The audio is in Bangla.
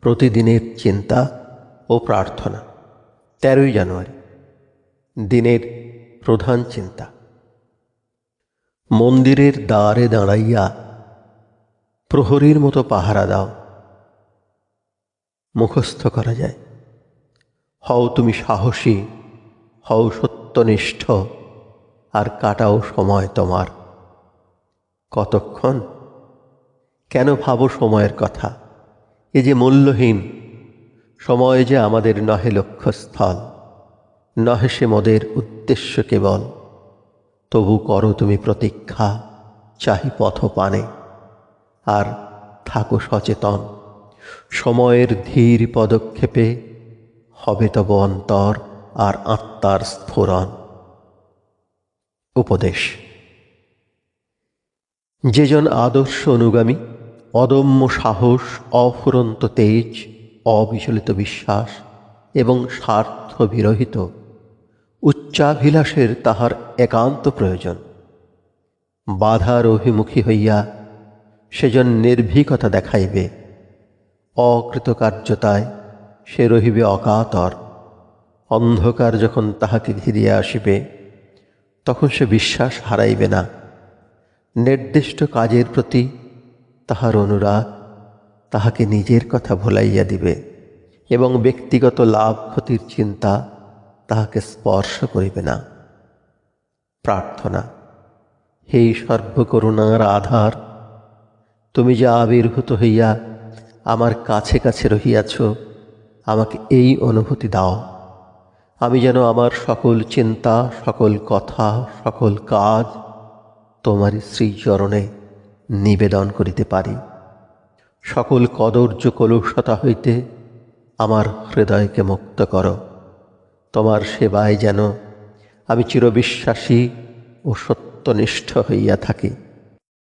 প্রতিদিনের চিন্তা ও প্রার্থনা। 13ই জানুয়ারি, দিনের প্রধান চিন্তা। মন্দিরের দ্বারে দাঁড়াইয়া প্রহরীর মতো পাহারা দাও। মুখস্থ করা যায়, হও তুমি সাহসী, হও সত্যনিষ্ঠ, আর কাটাও সময় তোমার। কতক্ষণ? কেন ভাবো সময়ের কথা? এ যে মূল্যহীন। সময় যে আমাদের নহে লক্ষ্যস্থল, নহে সে মোদের উদ্দেশ্য কেবল। তবু করো তুমি প্রতীক্ষা, চাহি পথপানে, আর থাকো সচেতন। সময়ের ধীর পদক্ষেপে হবে তব অন্তর আর আত্মার স্ফুরণ। উপদেশ: যেজন আদর্শ অনুগামী, অদম্য সাহস, অফুরন্ত তেজ, অবিচলিত বিশ্বাস এবং স্বার্থ বিরহিত উচ্চাভিলাষের তাহার একান্ত প্রয়োজন। বাধার অভিমুখী হইয়া সেজন নির্ভীকতা দেখাইবে, অকৃতকার্যতায় সে রহিবে অকাতর। অন্ধকার যখন তাহাকে ঘিরিয়া আসিবে, তখন সে বিশ্বাস হারাইবে না। নির্দিষ্ট কাজের প্রতি তাহার অনুরাগ তাহাকে নিজের কথা ভুলাইয়া দিবে, এবং ব্যক্তিগত লাভ ক্ষতির চিন্তা তাহাকে স্পর্শ করিবে না। প্রার্থনা: হে সর্বকরুণার আধার, তুমি যে আবির্ভূত হইয়া আমার কাছে কাছে রহিয়াছ, আমাকে এই অনুভূতি দাও। আমি যেন আমার সকল চিন্তা, সকল কথা, সকল কাজ তোমারই শ্রীচরণে নিবেদন করিতে পারি। সকল কদর্য কলুষতা হইতে আমার হৃদয়কে মুক্ত করো। তোমার সেবায় যেন আমি চিরবিশ্বাসী ও সত্যনিষ্ঠ হইয়া থাকি।